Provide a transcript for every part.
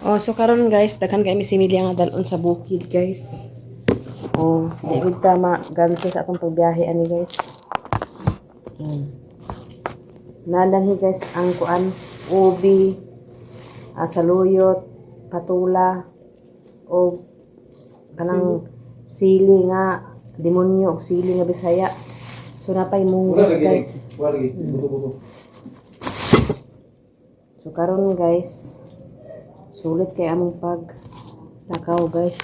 Oh, so karon guys, daghan kay mi similya nga dalon sa bukid guys. Oh, di gud tama ganto sa atong pagbiyahe ani guys. Nalanhi guys ang kuan, ubi, saluyot, patula, o kanang sili nga demonyo o sili nga Bisaya. So napay munggos guys. So karon guys, sulit kay among pag takaw guys.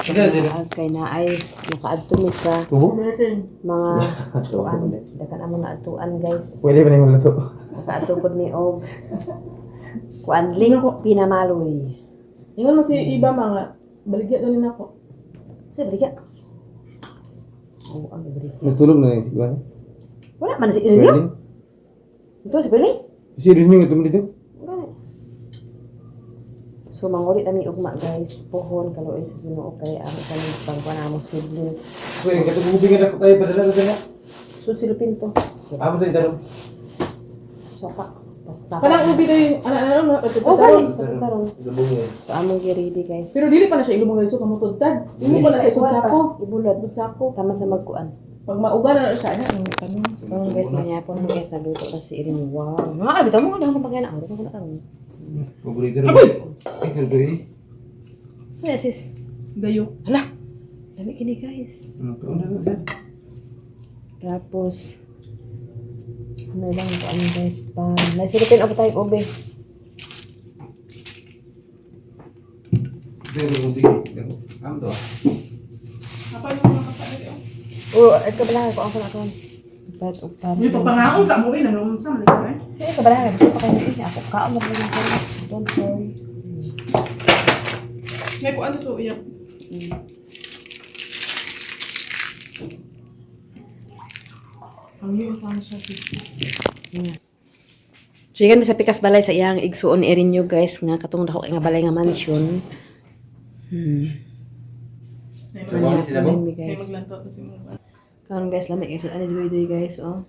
Kay naay nakaadto mi sa mga atuan. Dakan among naatuan guys. Pwede ba na yung luto? Nakaadto pod mi og kuan ling pinamaloy. Ingon mo si iba mga baligya doon ako. Sa balikat. Oh, ang balikat. Natulog na yung sigwan. Wala man si Irinyo. Ito si Piling. Si Rin yung ito mo dito? So manguli kami ugma guys, pohon kaloy sa Ginoo kay amo kami pagkuan mo sibling. Pwede ka tububi nga dapat tayo padala na sana. So silupin to. Amo tayo tanong. Sopak. Kanang ubi doy ana Oh, bali. Karon. Lubong yan. So among giridi guys. Pero dili pa na siya ilumong dito kamutod tad. Imo pa na siya isog sako. Ibulad. Sako. Tama sa magkuan. Pag mauga na siya na ang tanong. So guys, manyapon mo guys nagluto pa si Irin. Wow. Mga bitaw mo na pagkain na. Ako na karon. Paborito rin. Ito eh. Yes, sis. Gayo. Hala. Dami kini guys. Ano na na sir? Tapos ano lang po ano guys pa. Nasilipin ako tayo ube. Pero kung sige. Amo to. Apa yung mga kapatid ko? Oh, at kabalahan ko ang kunakon. Upat, upat. May papangaon sa mo na nung sa man sa. Sige, kabalahan. Gusto pa kayo niya. Ako kaon na po rin ko. Don't worry. May kuan sa suya. Ang yun pa siya. So, yan sa pikas balay sa iyang igsuon ni Erinyo guys. Nga katong dako nga balay nga mansion. Manya pa mi Kay guys. maglanto to si mo. Karon guys, lamig guys. Ano doy guys, oh.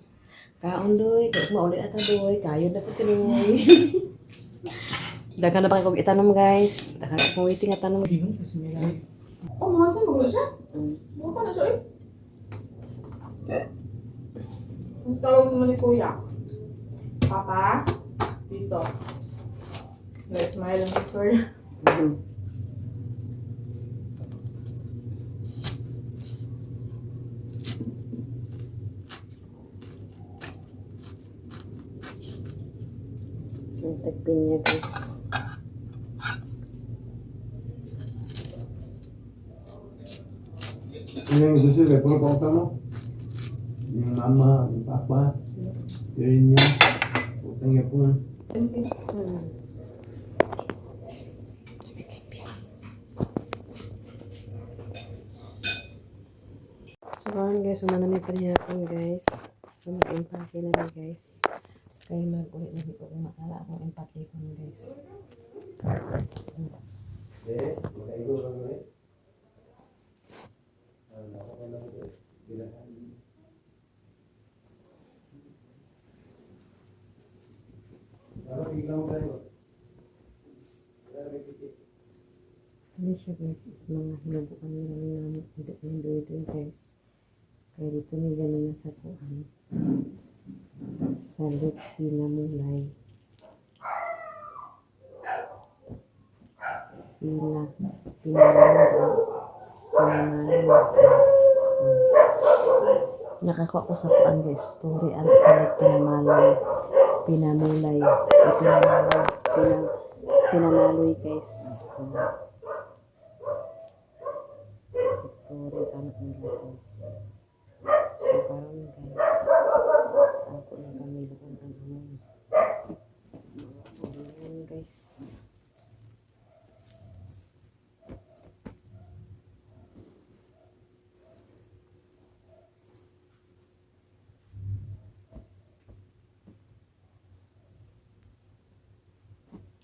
Kaon doy. Kaya maulit ata doy. Kayo na po tuloy. Dagan na pa kong itanom guys. Dagan na kong waiting at tanom. Gingon kasi may lahi. Oh, mga sa mo siya. Mo pa na siya eh. Ang tawag mo ni Kuya. Papa, dito. Let's smile ang picture. Yung tagpin niya guys. Ano yung gusto kay puro pa mo? Yung mama, yung papa. Yung niya. Utang niya po. So, karon guys, umanami pa niya ako guys. So, mag-impake na ba guys. Kaya mag-ulit na dito kung makala akong impake ko guys. Makaigo lang ulit. Ano siya guys, is mga hinubukan nila ng hindu guys. Kaya dito may ganun na sa kuhan. Salit pinamulay. Pinamulay. Nakakuha ko sa kuhan guys. Story ang salit pinamulay. Pinamulay. Pinamaloy guys. Story anak nila guys. So parang guys, ako na kami doon ang ayan guys.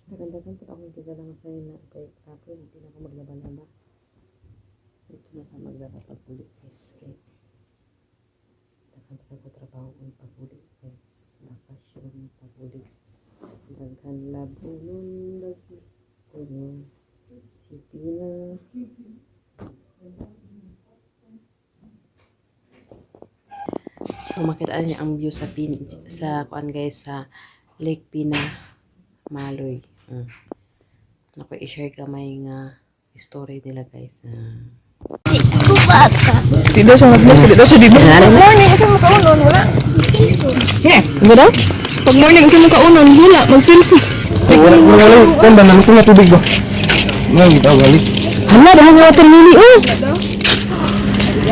Dagan-dagan po ako nagdadalang sa'yo na kay kapon, hindi na ako maglaba-laba. Ito na ka maglaba pag-ulit guys. Kaya dagan sa ko trabaho ng pag-ulit guys. Bakasyon pag-ulit. Daghan labo nun lagi. Si Pina. So makita niyo ang view sa kuan guys sa Lake Pina Maloy. Naku i-share ka may nga story nila guys. Tidak siya mag-vlog. Tidak siya di-vlog. Pag morning, kasi makaunon. Wala. Ano daw? Pag morning, kasi makaunon. Wala. Mag-selfie. Wala. Kan ba naman na tubig ba? Ngayon, ito balik. Hala, dahil nga water lily.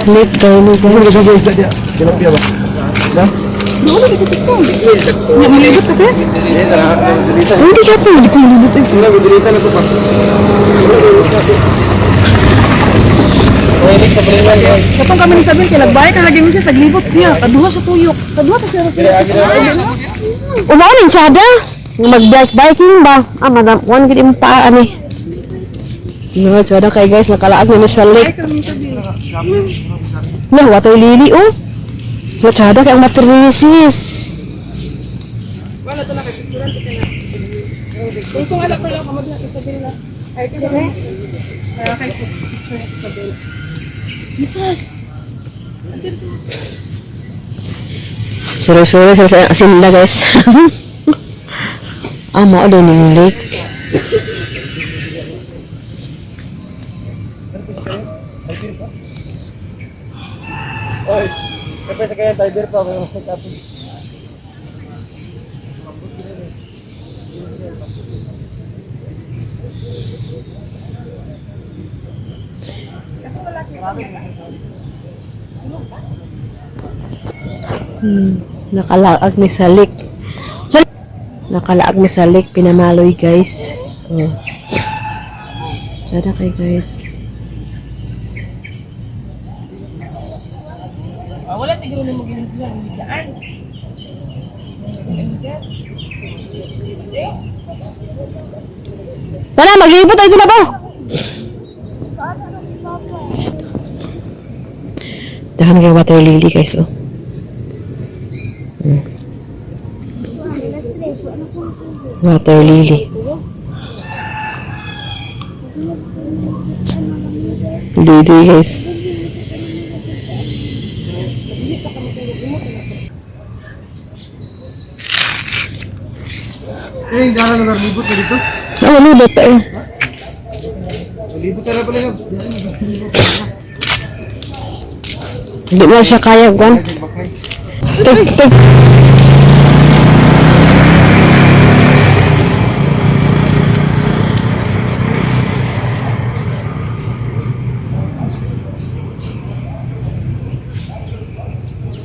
Lake Pina guys. Ano ba isda dia? Tilapia ba? Ha? Ano dito sa song? Nga malibot ka sis? Dilita. Hindi siya po. Hindi ko malibot eh. Wala, dilita na ito pa. Pwede sa baliwan yan. Katong kami ni Sabil, kaya nagbayad na lagi mo siya, saglibot siya. Kaduha siya tuyok. Kaduha ta siya. Umaw ning tsada. Mag-biking ba? Madam, one gid im paa ani. No, tsada kay guys nakalaag ni sa lake. Nah, water lily oh. No, tsada kay ang water lily sis. Wala to na kay picturean kita na. Kung alam ko lang kamod na Sabil na. Ay kasi. Kaya kay picture Sabil. Misas. Sure sa asin na guys. Mao din yung lake. Oy, kapag kaya tiber pa may mas tapos. Nakalaag ni sa lake. Nakalaag ni sa lake Pinamaloy guys. Oh. Tsada kay guys. Wala siguro na mag-inis lang. Hindi daan. Tara, mag-iipot tayo na ba? Dahan kay water lily guys oh. Water lily. Lily guys. Eh, jangan na libot na dito. Libot pa eh. Libot na pala yun. Hindi na siya kaya gwan. Tug.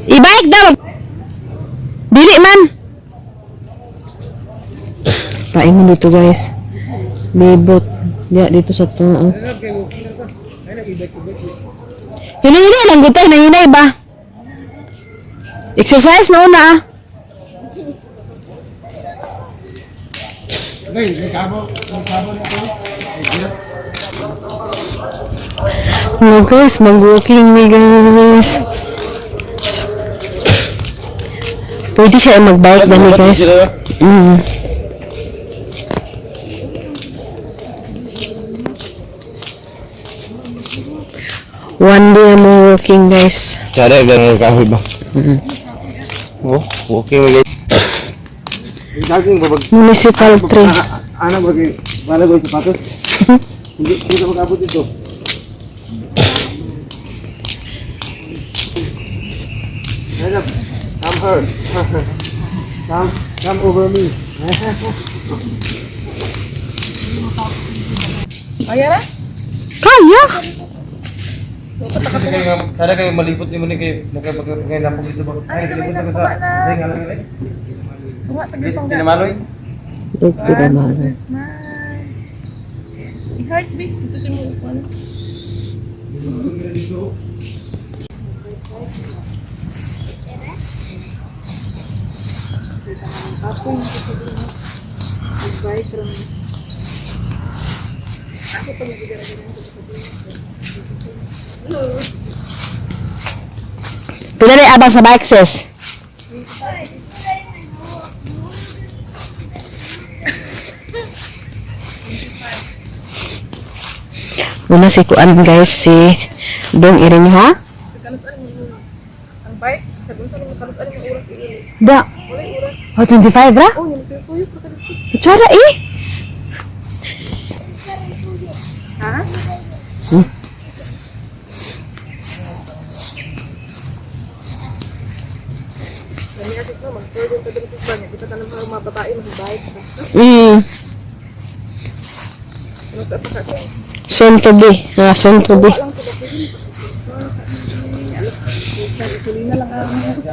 I-bike daw. Dili man. Pain mo dito guys. Libot. Dito sa tungo. Hinay lang gutay na hinay ba? Exercise mo na ah. Oh guys, mag-walking me guys. Pwede siya mag-bike dami guys. One day mo walking guys. Cara ganun kahoy ba? Oh, okay mo guys. Daging babag. Municipal tree. Ana bagi bala ko sapatos. Hindi ka magabot dito. Hanap. Come her. Come over me. Ayara? Kaya. Sana kayo malipot ni mo ni kayo nakapagkakain lang po dito ba? Ay, malipot na ko sa ay nga lang nila. Tunga, tagipang ka. Pinamaloy? Dito naman. I-heartbeat. Ito siya mo. Ano? Pila na abang sa bike sis. Una si Kuan guys, si Dong Irin ha? Ang bike, sabi sa mga kalos yung oras ini. Da. Oh, 25 ra? Oh, yung tuyo pa kalos. Kutsara eh. Ha? Kami atik na mag-pwede ka dito sa banyo. Kita tanong mga babae ng bike. Ano sa pagkakita? Soon to be. Soon to be.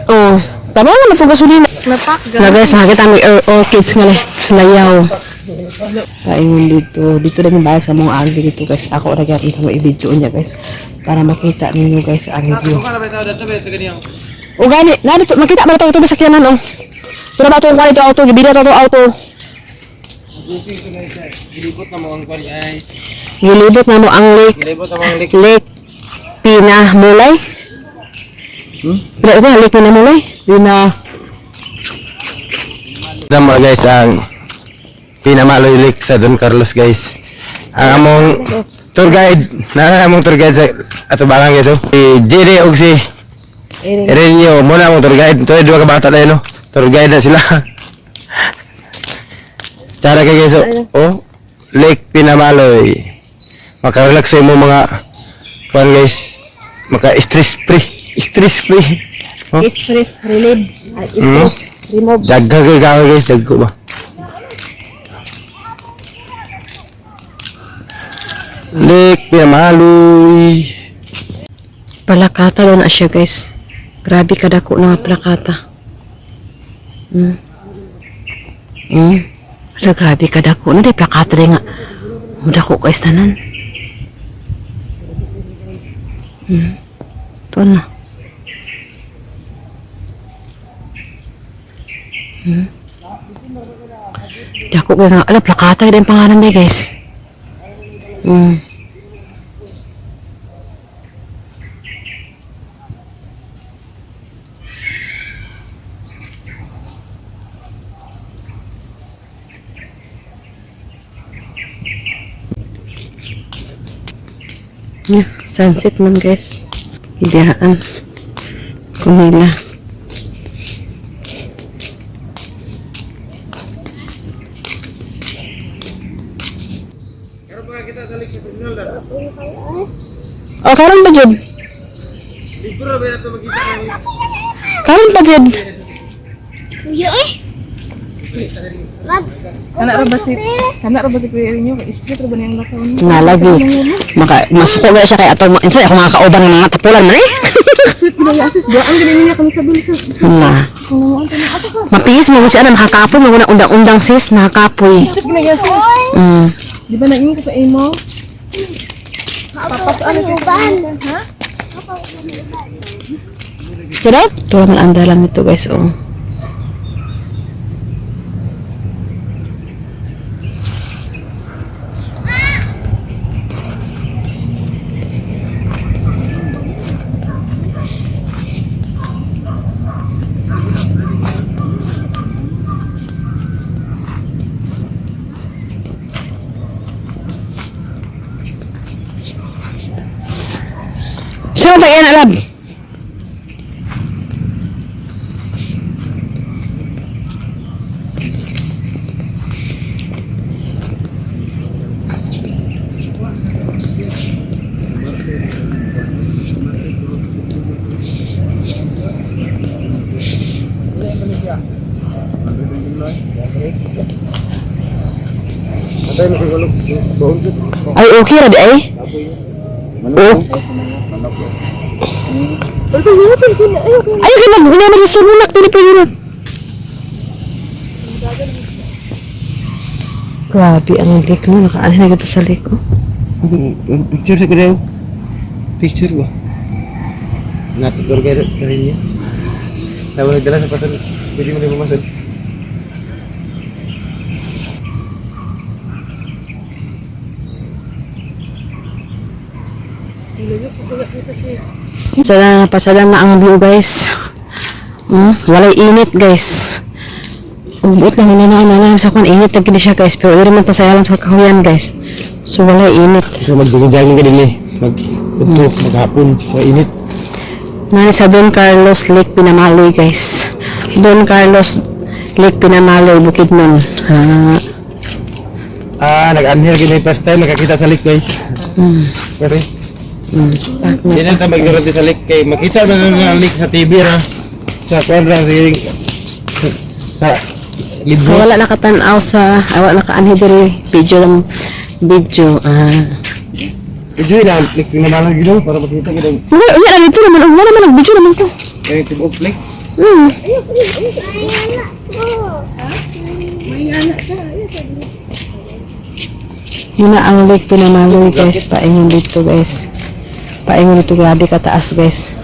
Oh, tama na ito gasolina. Napak, Na guys, nakakita mo orchids nga layaw. Paingon dito. Dito na yung bayag sa mga agi dito guys. Ako na gano'n mo i-video niya guys. Para makita ninyo guys ang view. O gani, narito, makita mo na ito sa sakyanan oh. Ito na ba ito yung kwalito auto? Gibida ito auto. Gilibot na mo ang kwan ay. Gilibot na mo ang lake. Gilibot na mo ang lik. Lake Pinamulay. Ito na, Lake Pinamulay. Ito mo guys ang Pinamaloy Lake sa Don Carlos guys. Ang among tour guide, among tour guide sa atubangan guys oh. Si JD og si Erenio, muna among tour guide. Ito ay dua ka bata na yun oh. Tour guide na sila. Cara kay guys oh. Lake Pinamaloy. Maka-relax sa mo mga kuan guys. Maka-stress free. Stress free. Oh. Stress relief. Stress remove. Dagga kay gawa guys, dagko ba. Lake Pinamaloy. Palakata daw na siya guys. Grabe kadako na nga palakata. Ala, grabe kadako na di plakata rin nga. Mudako guys tanan. Ito na. Dako guys nga. Ala, plakata rin pangalan niya guys. Sunset man guys. Idaan. Kumila. Oh, karon ba jud? Karon ba jud? Anak ra ba si Kuya Rinyo? Istri ra ba niyang nakaon? Nga lagi. Masuko gaya siya kay atong insay ako mga kauban ng mga tapulan man eh. Pinayasis ba ang galing niya kung sa bulsa. Mapihis mo siya na makakapoy mo na undang-undang sis makakapoy. Isip pinayasis. Di ba naingin ko sa imo? Papas ano ko ba? Ha? Kira? Ito naman ang dalan nito guys oh. Sino ba yan alam? Ay, okay ra di ay? Oh. Ay, kaya nag-resume mo na pinipilit. Grabe, ang lik mo. Nakaanin na gito sa lik ko. Picture sa kadaw. Picture ba? Natutor kayo rin niya. Tawa nagdala sa pasal. Pwede mo na pumasal. Pasada na ang view guys. Walay init guys. Umot lang inanaw sa kung init na siya guys. Pero iri man pa sa alam sa kahuyan guys. So wala init. So mag-jogging ka din eh. Maghapon. Init. Nani sa Don Carlos Lake Pinamaloy guys. Don Carlos Lake Pinamaloy Bukidnon. Nag-anhir gini first time nakakita sa lake guys. Pero hindi na tayo mag-irot sa lake kay makita na ng lake sa TV ra. Sa kuwan sa So wala nakatanaw sa wala naka-anhir diri video lang video. Video lang lake pinamalaw gino para makita gid. Wala dito naman wala man video naman ko. Kay tibok lake. Muna ang lake Pinamaloy guys, paingon dito guys. Paingon dito grabe kataas guys.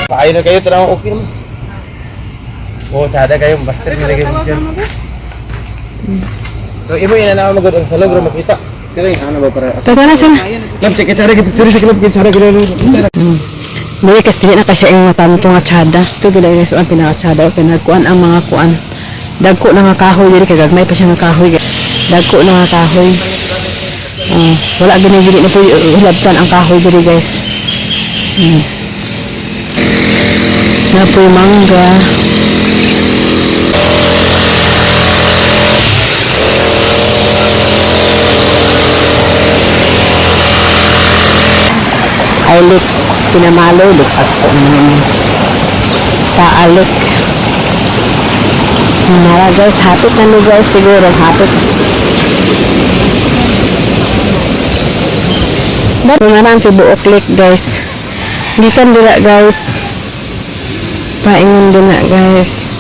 Paay na kayo tanaw okay naman. Sada kayo basta nilagay mo diyan. So imo ina na magod ang salog ra makita. Kaya ano ba para? Tara na sila. Lam check cara kita picture sa club kita cara gino. May kasi na kasi ang matanto nga tsada. Ito gila guys, ang pinaka-tsada o pinagkuan ang mga kuan. Dagko na nga kahoy diri kay gagmay pa siya nga kahoy. Dagko na nga kahoy. Wala gini-gini na po hulabtan ang kahoy diri guys. Na po yung mangga. Ay lake Pinamaloy lupas po naman paalik. Nara guys, hapit na no guys, siguro hapit. Ba't naman tibuok lake guys. Gikan dira guys. Paingon din na guys.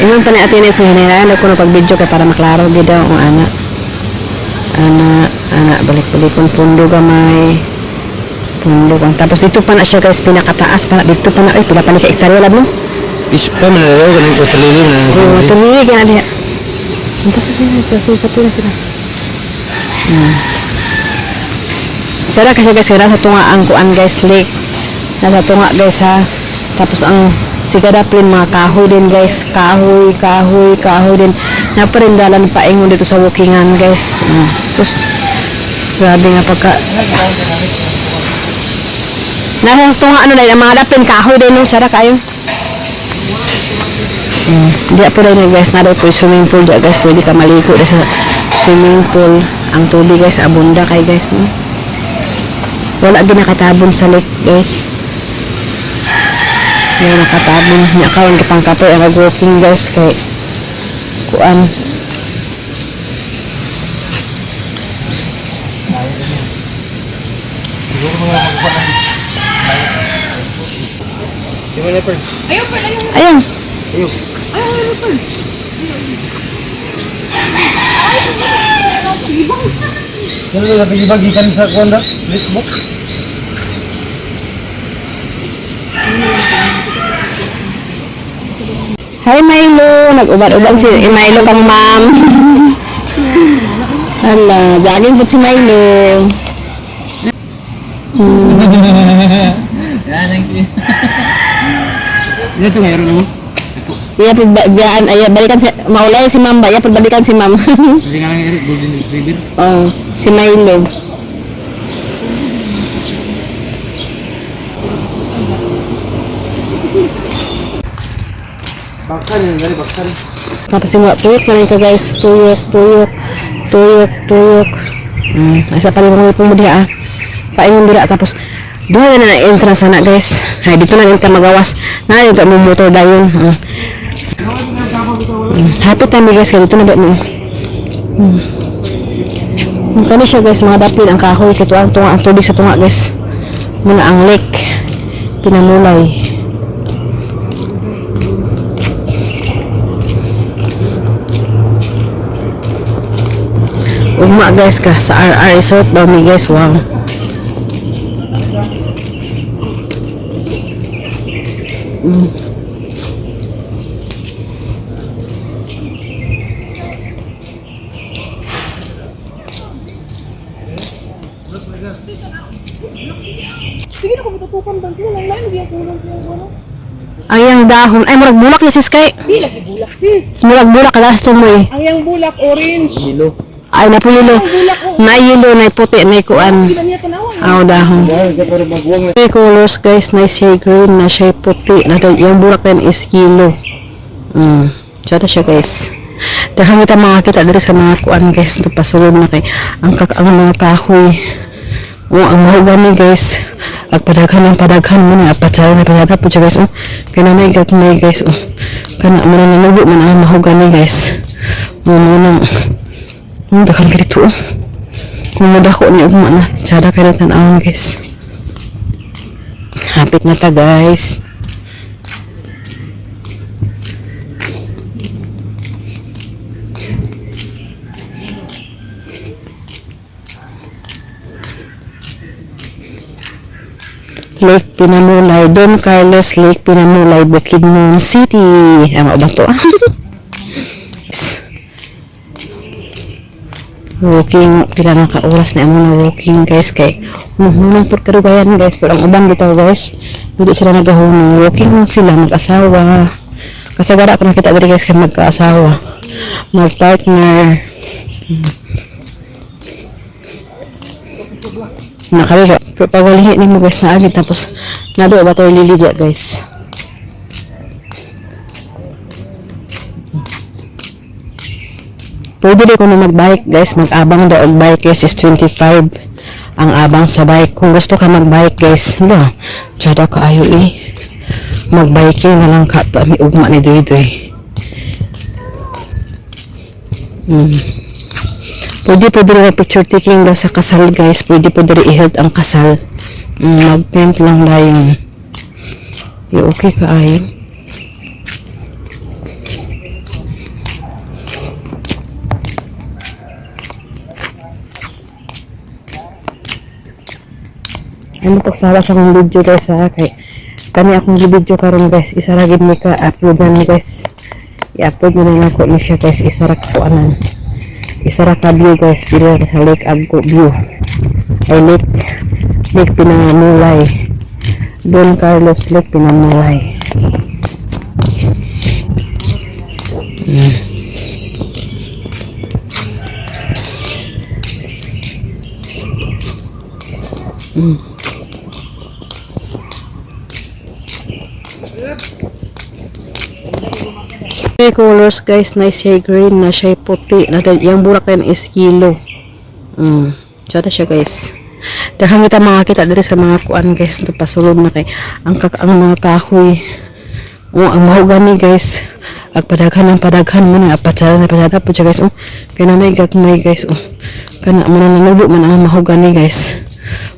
Ingon pa ni ate ni sa hinayaan ako na pag-video kay para maklaro gid daw ang ana balik-balikon pundo gamay. Pundo kang tapos dito pa na siya guys pinakataas pa dito pa na pila pa ni ka hektarya lab no. Ispa man daw ganing ko talilim na. Tuloy gana diha. Unta sa sila kasi patula sila. Sara kasi guys sira sa tunga ang kuan guys lake. Nasa tunga guys ha. Tapos ang sigadaplin mga kahoy din guys, kahoy din. Naparindalan paingon dito sa walkingan guys. Sus. Grabe nga pagka. Nasa tunga ano dahil mga daplin kahoy din no, sara kayo. Diya po rin guys, naroon po yung swimming pool diya guys, pwede ka maligo sa swimming pool. Ang tubig guys, abunda kay guys no. Wala din nakatabon sa lake guys. May nakatabon niya kawan ka pang kapoy ang walking guys kay kuan. Ayaw pa, ayaw. Ayun. Ayaw pa. Ano na bagi-bagikan sa konda? Litbook. Hi Milo, nag-ubad-ubad si Milo kang ma'am. Hala, jogging po si Milo. Ito ngayon mo. Iya pagbayaan ay balikan si maulay si ma'am ba? Iya pagbalikan si ma'am. Hindi nga lang golden retriever. Oh, si Milo. Baksan yun, dari baksan. Tapos yung mga tuyok na rin ka guys. Tuyok. Asa pa rin mga ipong mo diha paingon dira tapos doon na entrance na guys. Ay dito na rin ka magawas. Na yung mo motor dayon. Happy time guys kaya dito na ba mo. Kani siya guys mga dapil ang kahoy kito ang tunga ang tubig sa tunga guys. Muna ang lake Pinamulay. Ugma guys ka sa RR Resort daw mi guys, wow. Sige na ko matutukan bang lang lang di ang kulang siya ano. Ang yang dahon. Ay, murag bulak ni sis kay. Di lagi bulak sis. Murag bulak last mo eh. Ang yang bulak orange. Ay, napuyilo. Na yelo, na puti, na kuan. Hindi na niya tanawan. Aw, dahon. May colors guys, na siya green, na siya puti. Na yung bulak na yun is yellow. Tsada siya guys. Dahang kita makakita dari sa mga kuan guys. Pasulod na kay ang mga kahoy. O, ang mahugani guys. Agpadaghan ng padaghan mo na. Apatsara na padaghan po siya guys. O, kaya na may gatmay guys. O, kaya na nanubo man ang mahugani guys. O, nang dakan ka dito. Kung madako ni ugma na. Tsada kayo na tanawin guys. Hapit na ta guys. Lake Pinamulay, Don Carlos Lake Pinamulay, Bukidnon City. Ano ba to? Walking, pila na ka oras na amo na walking guys kay hunong por karugayan guys, pero ang uban dito guys, hindi sila nagahunong, walking lang sila, mag-asawa. Kasagara ko nakita diri guys kay magka-asawa, mag-partner. Nakaligo. Pero pagwalihin ni mo guys na agad tapos nado ba tayo lilidya guys. Pwede rin ko na mag-bike guys. Mag-abang daw ang bike guys is 25. Ang abang sa bike. Kung gusto ka mag-bike guys. Hala. Tsada ka ayo eh. Mag-biking na lang ka. May ugma ni Doy-Doy. Pwede rin picture taking daw sa kasal guys. Pwede rin i-held ang kasal. Mag-tent lang na yung okay ka ayo. Ano pagsawa sa akong video guys ha, kay kani akong video karon guys, isaragid ni ka uploadan guys, i-upload mo na lang ko ni siya guys, isarak ko anan, isarak ka view guys, dito sa lake Agco view, ay lake Pinamulay, Don Carlos Lake Pinamulay. Colors guys, na siya green, na siya puti, na yung bulak na is yellow. Tsada siya guys. Daghang kita makakita diri sa mga kuan guys, pasulod na kay ang mga kahoy. O, ang mahugani guys, agpadaghan ng padaghan mo na, apatsara na padaghan po siya guys. O, kaya na may gatmay guys. O, kana mo na nanubo man ang mahugani guys.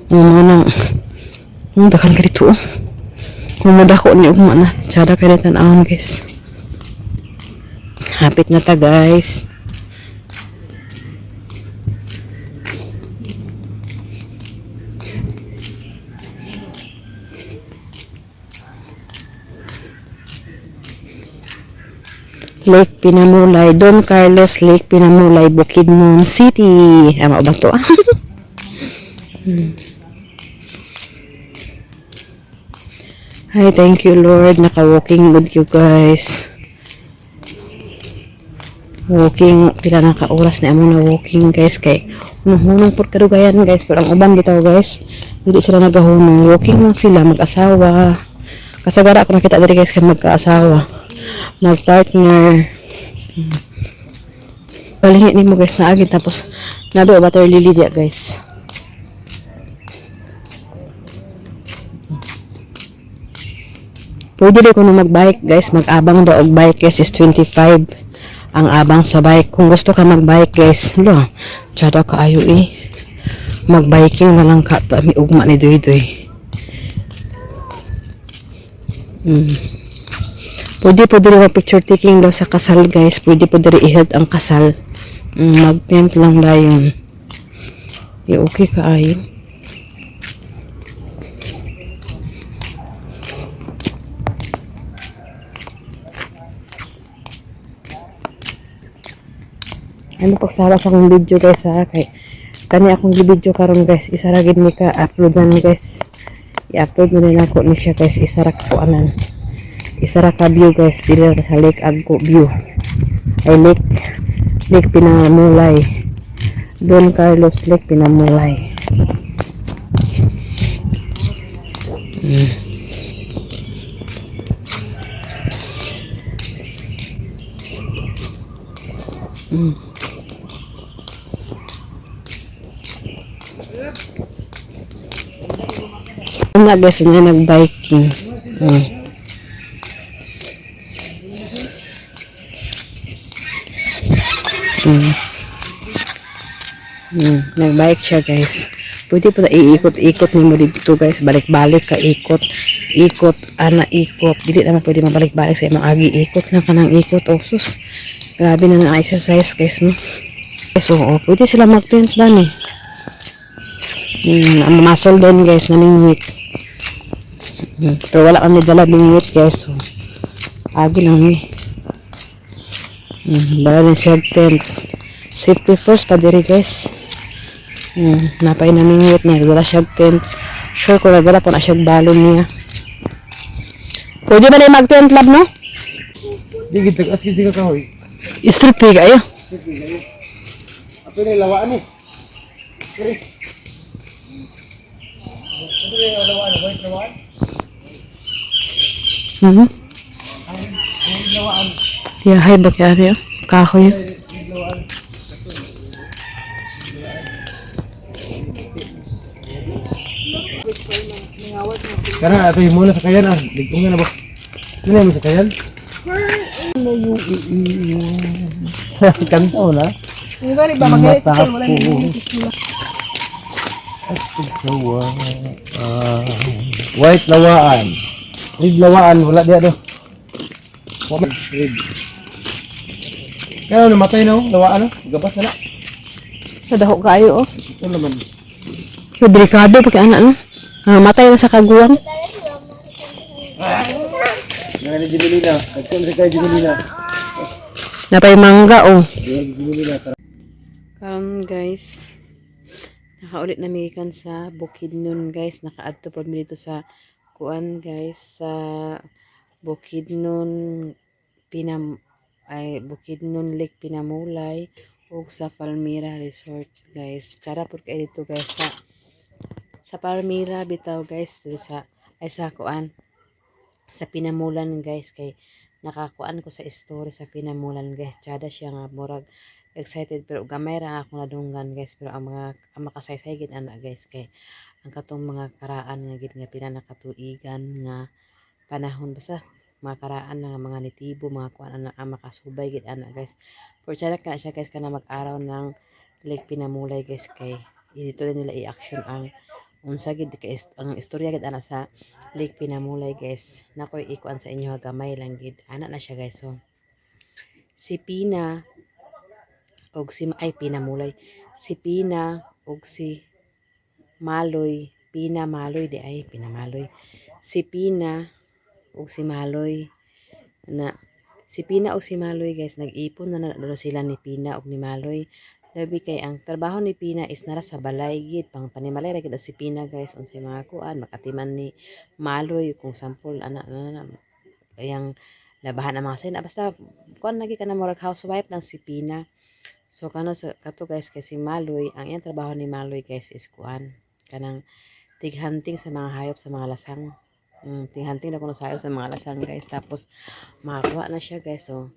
O, mga nang daghang ka dito. O, kung madako ni ugma na, tsada kayo na tanawin guys. Hapit na ta guys. Lake Pinamulay, Don Carlos Lake Pinamulay, Bukidnon City. Ano ba to? Hi, thank you Lord. Naka-walking good you guys. Walking, pila na ka oras na amo na walking guys kay hunong por karugayan guys, pero ang uban bitaw guys, hindi sila nagahunong, walking lang sila, mag-asawa. Kasagara ako nakita diri guys kay magka-asawa, mag-partner. Palingit ni mo guys na agad tapos nado ba tayo lilidya guys. Pwede rin ko na mag-bike guys, mag-abang daw og bike guys is 25. Ang abang sa bike. Kung gusto ka mag-bike guys, hala, tsada ka ayo eh. Mag-biking na lang ka. May ugma ni Doy-Doy. Pwede rin picture taking daw sa kasal guys. Pwede rin i-held ang kasal. Mag-tent lang na yun. Okay ka ayo. Ano pagsawa sa akong video guys ha, kay kani akong video karon guys, isaragid ni ka uploadan guys, i-upload mo rin ako ni siya guys. Isa ra ka kuanan. Isa ra ka view guys. Dili ra sa Lake Agco view. Ay Lake Pinamulay. Don Carlos Lake Pinamulay. Una guys nga nag-biking. Nag-bike siya guys. Pwede po na iikot-ikot ni mo dito guys. Balik-balik ka ikot. Ikot, ikot. Dili naman pwede mabalik-balik sa imong agi. Ikot na ka ng ikot. Oh sus. Grabe na ng exercise guys no. So, pwede sila mag-tent dan eh. Ang muscle doon guys, namingwit. Pero wala kami dala bingwit guys. So, agi lang eh. Bala ng shag tent. Safety first pa diri guys. Napay namingwit na. Dala shag tent. Sure ko nagdala po na shag balon niya. Pwede ba na mag-tent lab no? Di gid tagas gid ka kahoy. Strip pig ayo. Ato ni lawaan ni. Yahay ba kaya niya? Kahoy. Kana ato mo na sa kayan ah. Ligong na ba? Ano mo sa kayan? Kanto na. Hindi ba rin ba mag-exercise? Wala nang White lawaan. Red lawaan wala dia do. Red. Kaya namatay na lawaan no? Gabas na. Sa daho kayo oh. Ito naman. So, delikado pagka anak no. Matay na sa kaguwang. Nga ni Jimelina. Nagkon sa kay Jimelina. Napay mangga oh. Karon guys. Nakaulit na migikan sa Bukidnon guys. Nakaadto pod mi dito sa kuan guys sa Bukidnon Bukidnon Lake Pinamulay ug sa Palmira Resort guys. Cara pod kay dito guys sa Palmira bitaw guys dito sa kuan sa Pinamulan guys kay nakakuan ko sa story sa Pinamulan guys. Tsada siya nga murag excited pero gamay ra ako nadunggan guys pero ang makasaysay gid ana guys kay ang katong mga karaan nga gid nga pinanakatuigan nga panahon basta mga karaan nga mga nitibo mga kuan ana ang makasubay gid ana guys. For tsada ka siya guys kana mag-araw ng Lake Pinamulay guys kay dito din nila i-action ang unsa gid ang istorya gid ana sa Lake Pinamulay guys. Nakoy ikuan sa inyo gamay lang gid ana na siya guys. So si Pina og si Pinamulay. Si Pina og si Maloy, Pina Maloy di ay Pinamaloy. Si Pina og si Maloy na si Pina og si Maloy guys nag-ipon na sila ni Pina og ni Maloy. Labi kay ang trabaho ni Pina is nara sa balay gid pang panimalay ra gid si Pina guys unsay mga kuan makatiman ni Maloy kung sample ana yang labahan ang mga sina basta kuan lagi kana murag housewife lang si Pina. So kato guys kay si Maloy ang iyang trabaho ni Maloy guys is kuan kanang tighunting sa mga hayop sa mga lasang. Tighunting na kuno sa hayop sa mga lasang guys tapos makakuha na siya guys. So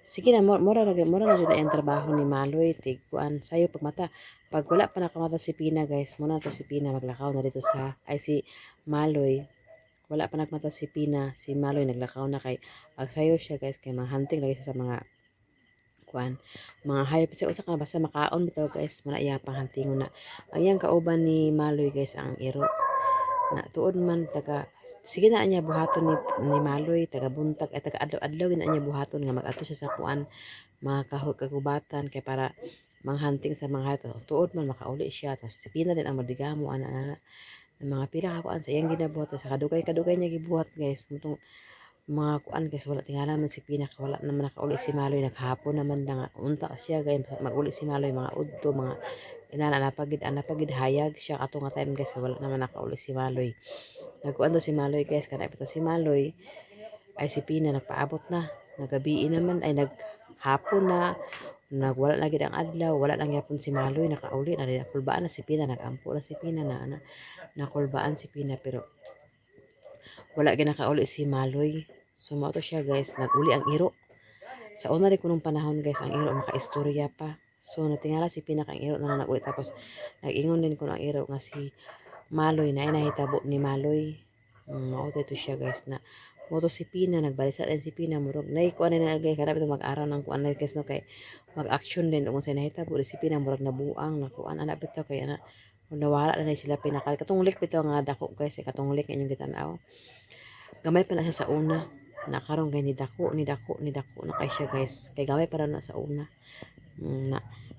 sige na mura na jud ang trabaho ni Maloy tig kuan sayo pagmata pag wala pa nakamata si Pina guys muna to si Pina maglakaw na dito sa si Maloy wala pa nagmata si Pina si Maloy naglakaw na kay ag sayo siya guys kay hunting lagi siya sa mga kuan mga hayop kasi usa ka basta makaon bitaw guys manaya pang huntingon na ang iyang kauban ni Maloy guys ang iro na tuod man taga sige na niya buhaton ni Maloy taga buntag taga adlaw na niya buhaton nga mag-ato siya sa kuan mga kagubatan kay para manghunting sa mga hayop tuod man makauli siya tapos si Pina din ang madigamo ana mga pila ka kuan sa iyang ginabuhat sa kadugay niya gibuhat guys mutong mga kuan guys wala tingala man si Pina wala naman nakauli si Maloy naghapon naman lang unta siya guys maguli si Maloy mga udto mga inana napagid hayag siya ato nga time guys wala naman nakauli si Maloy nagkuan to si Maloy guys, kana ito si Maloy ay si Pina nagpaabot na. Nagabi naman ay naghapon na. Nagwala na gid ang adlaw, wala lang yapon si Maloy nakauli na nakulbaan na si Pina, nagampo na si Pina na nakulbaan si Pina pero wala gid nakauli si Maloy. So mao to siya guys, naguli ang iro. Sa una rin kunong panahon guys, ang iro makaistorya pa. So natingala si Pina kang iro na naguli tapos nag-ingon din ko ang iro nga si Maloy na inahitabo ni Maloy. Mao to siya guys na moto si Pina nagbalik din si Pina murag nay kuan na nagay kada bitaw mag-araw ng kuan na guys no kay mag-action din kung sa nahitabo si Pina murag nabuang na kuan ana bitaw kay ana nawala na sila pinaka katunglik bitaw nga dako guys katunglik inyong gitan-aw. Gamay pa na siya sa una. Nakaroon kay ni dako na kay siya guys. Kay gamay para na sa una.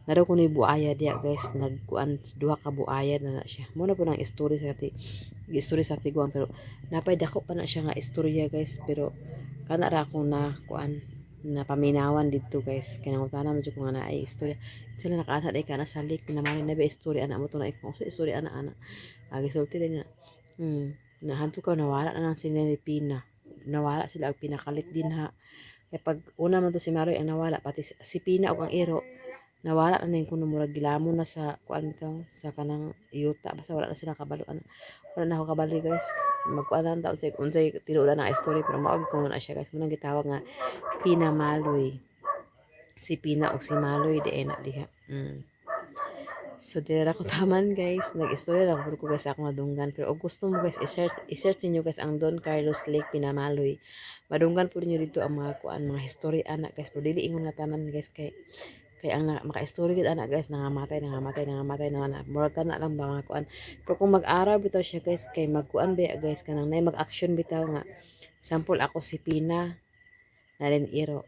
Naro ko ni buaya diya guys. Nagkuan duha ka buaya na siya. Muna po ng story sa tiguan pero napay dako pa na siya nga istorya guys pero kana ra akong na kuan na paminawan dito guys kaya nangutana mo ko nga na ay istorya sila nakaana day kana sa lake naman na ba istorya ana mo to na ikong istorya ana agi sulti din na nahanto ka nawala na lang sila ni Pina nawala sila ang pinakalit din ha kaya pag una man to si Maroy ang nawala pati si Pina o ang iro nawala na ning kuno murag gilamon na sa kuan bitaw sa kanang yuta basta wala na sila kabalo wala na ako kabali guys magkuan lang taon sa unsay tinuod na story pero mao ko na siya guys munang gitawag nga Pina Maloy si Pina o si Maloy di na diha so dira ko taman guys nag-story lang ko guys ako madunggan pero og gusto mo guys i-search niyo guys ang Don Carlos Lake Pinamaloy madunggan po niyo dito ang mga kuan mga history anak guys pero dili ingon na tanan guys kay ang maka-story gid anak guys nangamatay na murag kana lang ba mga kuan pero kung mag-araw bitaw siya guys kay magkuan ba guys kanang nay mag-action bitaw nga sample ako si Pina na rin iro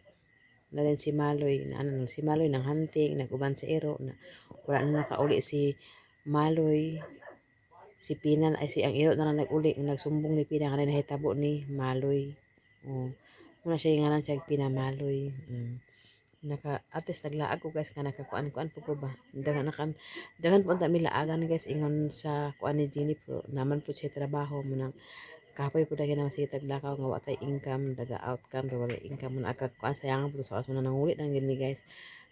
na rin si Maloy na si Maloy nang hunting naguban sa iro na wala na nakauli si Maloy si Pina ay si ang iro na lang nag-uli nagsumbong ni Pina kanina hitabo ni Maloy muna siya nga lang siya Pina Maloy naka at least naglaag ko guys nga nakakuan po ko ba dagan po ta milaagan guys ingon sa kuan ni Jenny pro naman po siya trabaho mo nang kapoy po daghan naman siya taglakaw nga watay income daga outcome pero wala income mo na kuan sayang po sa oras mo na nangulit nang gini guys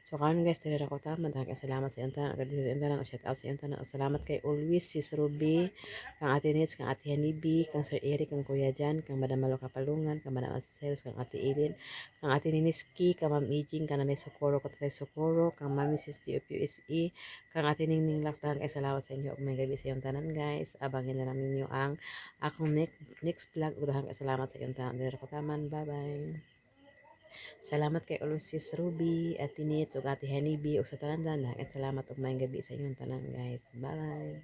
so karon guys tira ko tama daghang salamat sa inyo agad sa inyo shout out sa inyo salamat kay always sis Ruby kang Ate Nets kang Ate Hanibi kang Sir Eric kang Kuya Jan kang Madam Malo Kapalungan kang Madam Aceros kang Ate Eileen kang Ate Niniski kang Ma'am Ijing kang Nanay Socorro kang Tatay Socorro kang Mami Sisti of USE kang Ate Ningning Lax kay salamat sa inyo ug may gabi sa inyo tanan guys abangin na lang ninyo ang akong next vlog ug daghang salamat sa inyo tanan dira ko taman bye bye. Salamat kay always sis Ruby, Ate Nits, ug Ate Honeybee, ug sa tanan-tanan. Salamat ug maayong gabi sa inyong tanan, guys. Bye!